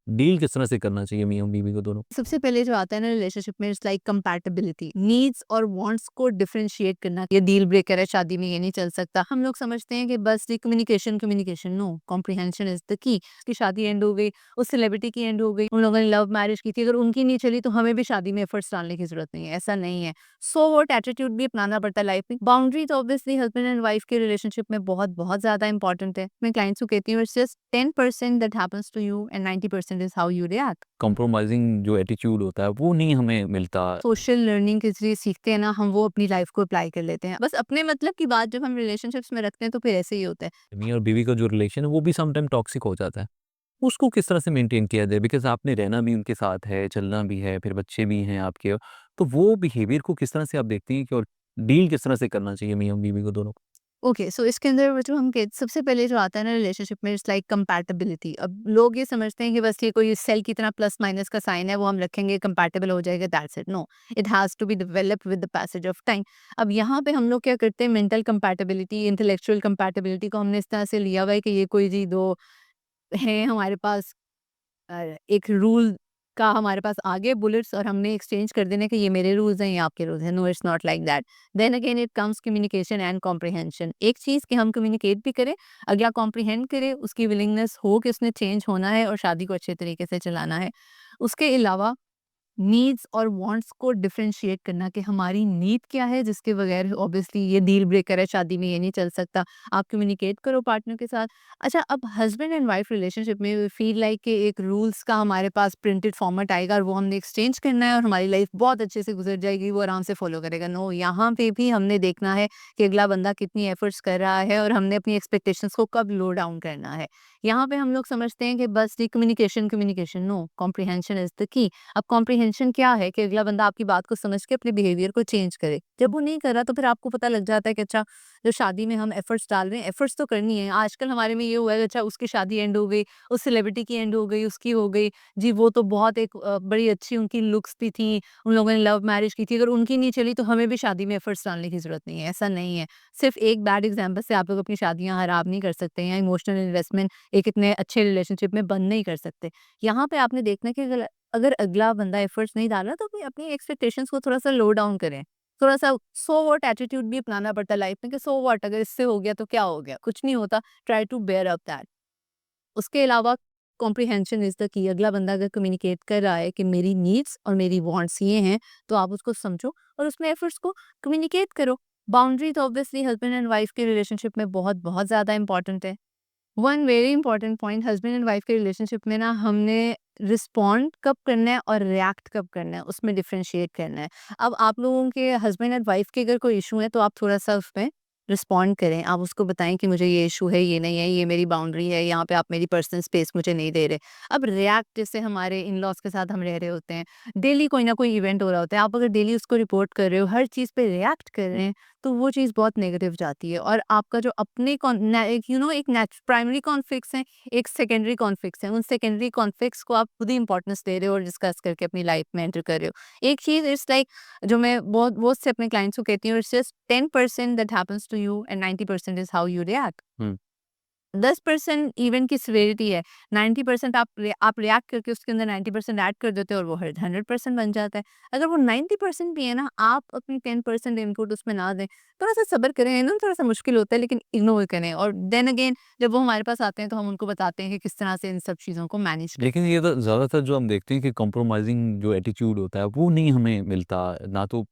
Deal किस तरह से करना चाहिए मियाँ बीवी को दोनों? सबसे पहले जो आता है ना रिलेशनशिप में इट्स लाइक कंपैटिबिलिटी, नीड्स और वांट्स को डिफरेंशिएट करना। ये डील ब्रेकर है, शादी में ये नहीं चल सकता। हम लोग समझते हैं कि बस ये communication communication, no, comprehension is the key. उसकी शादी एंड हो गई, उस सेलिब्रिटी की एंड हो गई, उन लोगों ने लव मैरिज की थी, अगर उनकी नहीं चली तो हमें भी शादी में एफर्ट्स डालने की जरूरत नहीं है, ऐसा नहीं है। सो वॉट एटीट्यूड भी अपनाना पड़ता है लाइफ में। बाउंड्री तो ऑब्वियसली हस्बैंड एंड वाइफ के रिलेशनशिप में बहुत बहुत ज्यादा इंपॉर्टेंट है। मैं क्लाइंट्स को कहती हूँ it's just 10% that happens to you and 90% is how you react. Compromising जो एटीट्यूड होता है वो नहीं हमें मिलता। सोशल लर्निंग के ज़रिए सीखते हैं ना, हम वो अपनी लाइफ को अप्लाई कर लेते हैं। बस अपने मतलब की बात जब हम रिलेशनशिप्स में रखते हैं तो फिर ऐसे ही होता है। मियाँ और बीवी का जो रिलेशन है वो भी सम टाइम टॉक्सिक हो जाता है। उसको किस तरह से मेंटेन किया जाए? बिकॉज़ आपने रहना भी उनके साथ है, चलना भी है, फिर बच्चे भी हैं आपके। तो वो बिहेवियर को किस तरह से आप देखती हैं कि और डील किस तरह से करना चाहिए मियाँ और बीवी को दोनों को? ओके, सो इसके अंदर वो जो हम कह सबसे पहले जो आता है ना रिलेशनशिप में इट्स लाइक कंपैटिबिलिटी। अब लोग ये समझते हैं कि बस ये कोई सेल की तरह प्लस माइनस का साइन है, वो हम रखेंगे कंपैटिबल हो जाएगा, that's it. No, it has to be developed with the passage of time. अब यहाँ पे हम लोग क्या करते हैं, मेंटल कंपैटिबिलिटी, इंटेलेक्चुअल कंपैटिबिलिटी को हमने इस तरह से लिया हुआ है कि ये कोई जी 2 हैं हमारे पास, एक रूल का हमारे पास आगे बुलेट्स और हमने एक्सचेंज कर देने कि ये मेरे रूल्स हैं, ये आपके रूल्स हैं। No, it's not like that. Then again it comes communication and comprehension. एक चीज़ कि हम कम्युनिकेट भी करें, अगला कॉम्प्रिहेंड करे, उसकी विलिंगनेस हो कि उसने चेंज होना है और शादी को अच्छे तरीके से चलाना है। उसके अलावा नीड्स और वांट्स को डिफरेंशिएट करना कि हमारी नीड क्या है, जिसके बगैर ऑब्वियसली ये डील ब्रेकर है, शादी में ये नहीं चल सकता। आप कम्युनिकेट करो पार्टनर के साथ। अच्छा, अब हस्बैंड एंड वाइफ रिलेशनशिप में फील लाइक कि एक रूल्स का हमारे पास प्रिंटेड फॉर्मेट आएगा और वो हमने एक्सचेंज करना है और हमारी लाइफ बहुत अच्छे से गुजर जाएगी, वो आराम से फॉलो करेगा। नो, यहाँ पे भी हमने देखना है कि अगला बंदा कितनी एफर्ट्स कर रहा है और हमने अपनी एक्सपेक्टेशंस को कब लो डाउन करना है। यहाँ पे हम लोग समझते हैं कि बस ये communication communication, no, comprehension is the key. अब कॉम्प्रिहेंशन क्या है कि अगला बंदा आपकी बात को समझ के अपने बिहेवियर को चेंज करे। जब वो नहीं कर रहा तो फिर आपको पता लग जाता है कि अच्छा, जो शादी में हम एफर्ट्स डाल रहे हैं, एफर्ट्स तो करनी है। आजकल हमारे में ये हुआ है कि अच्छा, उसकी शादी एंड हो गई, उस सेलिब्रिटी की एंड हो गई, उसकी हो गई। जी, वो तो बहुत एक बड़ी अच्छी उनकी लुक्स भी थी, उन लोगों ने लव मैरिज की थी, अगर उनकी नहीं चली तो हमें भी शादी में एफर्ट्स डालने की ज़रूरत नहीं है, ऐसा नहीं है। सिर्फ एक बैड एग्ज़ाम्पल से आप लोग अपनी शादियाँ खराब नहीं कर सकते या इमोशनल इन्वेस्टमेंट एक इतने अच्छे रिलेशनशिप में बंद नहीं कर सकते। यहाँ पे आपने देखना है कि अगर अगर अगला बंदा एफर्ट्स नहीं डाल रहा तो भी अपनी एक्सपेक्टेशंस को थोड़ा-सा लो डाउन करें। थोड़ा-सा सो व्हाट एटीट्यूड भी अपनाना पड़ता है लाइफ में कि सो व्हाट, अगर इससे हो गया तो क्या हो गया? कुछ नहीं होता, try to bear up that. उसके अलावा कॉम्प्रिहेंशन इज़ द की। अगला बंदा अगर कम्युनिकेट कर रहा है कि मेरी नीड्स और मेरी वांट्स ये हैं, तो आप उसको समझो और उसमें एफर्ट्स को कम्युनिकेट करो। बाउंड्री तो ऑब्वियसली हस्बैंड एंड वाइफ के रिलेशनशिप में बहुत-बहुत ज़्यादा इंपॉर्टेंट है। One very important point, husband and wife के रिलेशनशिप में ना हमने रिस्पॉन्ड कब करना है और रिएक्ट कब करना है, उसमें डिफरेंशिएट करना है। अब आप लोगों के हस्बैंड एंड वाइफ के अगर कोई इशू है तो आप थोड़ा-सा उसमें रिस्पॉन्ड करें। आप उसको बताएँ कि मुझे ये इशू है, ये नहीं है, ये मेरी बाउंड्री है, यहाँ पे आप मेरी पर्सनल स्पेस मुझे नहीं दे रहे। अब रिएक्ट, जैसे हमारे इन-लॉज़ के साथ हम रह रहे होते हैं, डेली कोई ना कोई इवेंट हो रहा होता है, आप अगर डेली उसको रिपोर्ट कर रहे हो, हर चीज़ पे रिएक्ट कर रहे हैं, तो वो चीज़ बहुत नेगेटिव जाती है और आपका जो अपने एक एक प्राइमरी कॉन्फ्लिक्ट्स हैं, एक सेकेंडरी कॉन्फ्लिक्ट्स हैं। उन सेकेंडरी कॉन्फ्लिक्ट्स को आप खुद ही इंपॉर्टेंस दे रहे हो और डिस्कस करके अपनी लाइफ में एंटर कर रहे हो। एक चीज़ इट्स लाइक, जो मैं बहुत से अपने क्लाइंट्स को कहती हूँ, it's just 10% that happens to you and 90% is how you react. हुँ। 10% इवेंट की सिवियरिटी है, 90% आप रिएक्ट करके उसके अंदर 90% ऐड कर देते हो और वो हर 100% बन जाता है। अगर वो 90% भी है ना, आप अपनी 10% इनपुट उसमें ना दें, थोड़ा-सा सब्र करें, है ना, थोड़ा-सा मुश्किल होता है लेकिन इग्नोर करें और देन अगेन जब वो हमारे पास आते हैं तो हम उनको बताते हैं कि किस तरह से इन सब चीज़ों को मैनेज करें। लेकिन ये तो ज़्यादातर जो हम देखते हैं कि कॉम्प्रोमाइज़िंग जो एटीट्यूड होता है, वो नहीं हमें मिलता। ना तो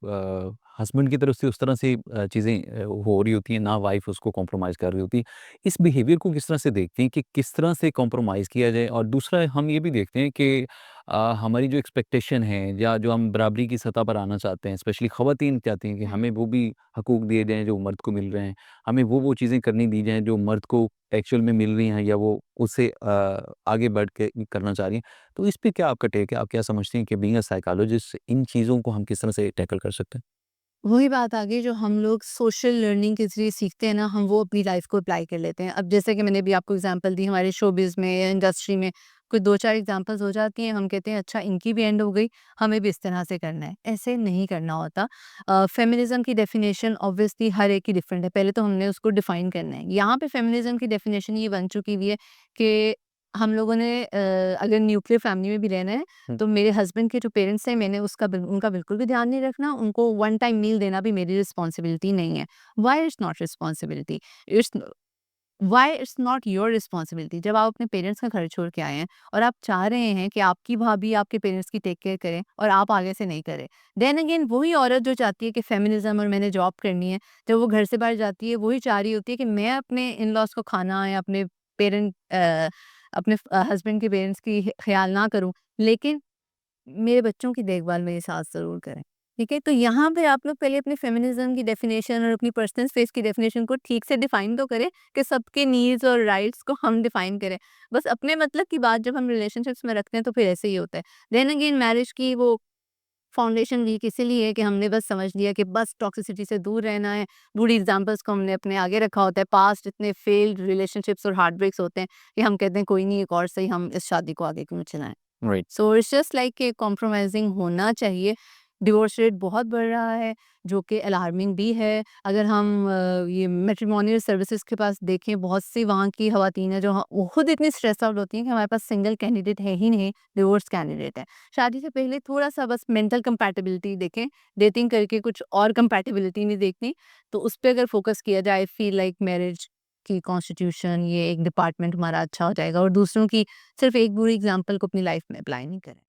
हस्बैंड की तरफ से उस तरह से चीज़ें हो रही होती हैं, ना वाइफ़ उसको कॉम्प्रोमाइज़ कर रही होती। इस बिहेवियर को किस तरह से देखते हैं कि किस तरह से कॉम्प्रोमाइज़ किया जाए? और दूसरा हम ये भी देखते हैं कि हमारी जो एक्सपेक्टेशन है या जो हम बराबरी की सतह पर आना चाहते हैं, स्पेशली ख़वातीन चाहती हैं कि हुँ। हमें वो भी हकूक दिए जाएँ जो मर्द को मिल रहे हैं। हमें वो चीज़ें करनी दी जाएँ जो मर्द को एक्चुअल में मिल रही हैं या वो उससे आगे बढ़ के करना चाह रही हैं। तो इस पे क्या आपका टेक है? आप क्या समझती हैं कि बीइंग अ साइकोलॉजिस्ट इन चीज़ों को हम किस तरह से टैकल कर सकते हैं? वही बात आ गई, जो हम लोग सोशल लर्निंग के ज़रिए सीखते हैं ना, हम वो अपनी लाइफ़ को अप्लाई कर लेते हैं। अब जैसे कि मैंने अभी आपको एग्ज़ाम्पल दी, हमारे शोबिज़ में या इंडस्ट्री में कोई 2-4 एग्ज़ाम्पल्स हो जाती हैं, हम कहते हैं अच्छा इनकी भी एंड हो गई, हमें भी इस तरह से करना है। ऐसे नहीं करना होता। फेमिनिज़्म की डेफ़िनेशन ऑब्वियसली हर एक की डिफरेंट है, पहले तो हमने उसको डिफ़ाइन करना है। यहाँ पे फेमिनिज़्म की डेफ़िनेशन ये बन चुकी हुई है कि हम लोगों ने अगर न्यूक्लियर फैमिली में भी रहना है, हुँ। तो मेरे हस्बैंड के जो पेरेंट्स हैं, मैंने उनका बिल्कुल भी ध्यान नहीं रखना। उनको वन टाइम मील देना भी मेरी रिस्पॉन्सिबिलिटी नहीं है। Why it's not responsibility? It's why it's not your responsibility? जब आप अपने पेरेंट्स का घर छोड़ के आए हैं और आप चाह रहे हैं कि आपकी भाभी आपके पेरेंट्स की टेक केयर करें और आप आगे से नहीं करें, देन अगेन वही औरत जो चाहती है कि फेमिनिज्म और मैंने जॉब करनी है, जब वो घर से बाहर जाती है, वही चाह रही होती है कि मैं अपने इन लॉज को खाना या अपने पेरेंट अपने हस्बैंड के पेरेंट्स की ख्याल ना करूं, लेकिन मेरे बच्चों की देखभाल मेरी सास ज़रूर करें। ठीक है? तो यहाँ पे आप लोग पहले अपने फेमिनिज़्म की डेफ़िनेशन और अपनी पर्सनल स्पेस की डेफ़िनेशन को ठीक से डिफ़ाइन तो करें कि सबके नीड्स और राइट्स को हम डिफ़ाइन करें। बस अपने मतलब की बात जब हम रिलेशनशिप्स में रखते हैं तो फिर ऐसे ही होता है। देन अगेन मैरिज की वो फाउंडेशन वीक इसीलिए है कि हमने बस समझ लिया कि बस टॉक्सिसिटी से दूर रहना है। बुरी एग्ज़ाम्पल्स को हमने अपने आगे रखा होता है। पास्ट इतने फेल्ड रिलेशनशिप्स और हार्ट ब्रेक्स होते हैं कि हम कहते हैं कोई नहीं, एक और सही, हम इस शादी को आगे क्यों चलाएँ। Right. So it's just like कि कॉम्प्रोमाइज़िंग होना चाहिए। डिवोर्स रेट बहुत बढ़ रहा है, जो कि अलार्मिंग भी है। अगर हम ये मैट्रिमोनियल सर्विसेज़ के पास देखें, बहुत सी वहाँ की ख़वातीन हैं जो वो खुद इतनी स्ट्रेस आउट होती हैं कि हमारे पास सिंगल कैंडिडेट है ही नहीं, डिवोर्स कैंडिडेट है। शादी से पहले थोड़ा-सा बस मेंटल कंपैटिबिलिटी देखें, डेटिंग करके कुछ और कंपैटिबिलिटी नहीं देखनी, तो उस पे अगर फ़ोकस किया जाए, आई फ़ील लाइक मैरिज की कॉन्स्टिट्यूशन ये एक डिपार्टमेंट हमारा अच्छा हो जाएगा और दूसरों की सिर्फ़ एक बुरी एग्ज़ाम्पल को अपनी लाइफ़ में अप्लाई नहीं करें।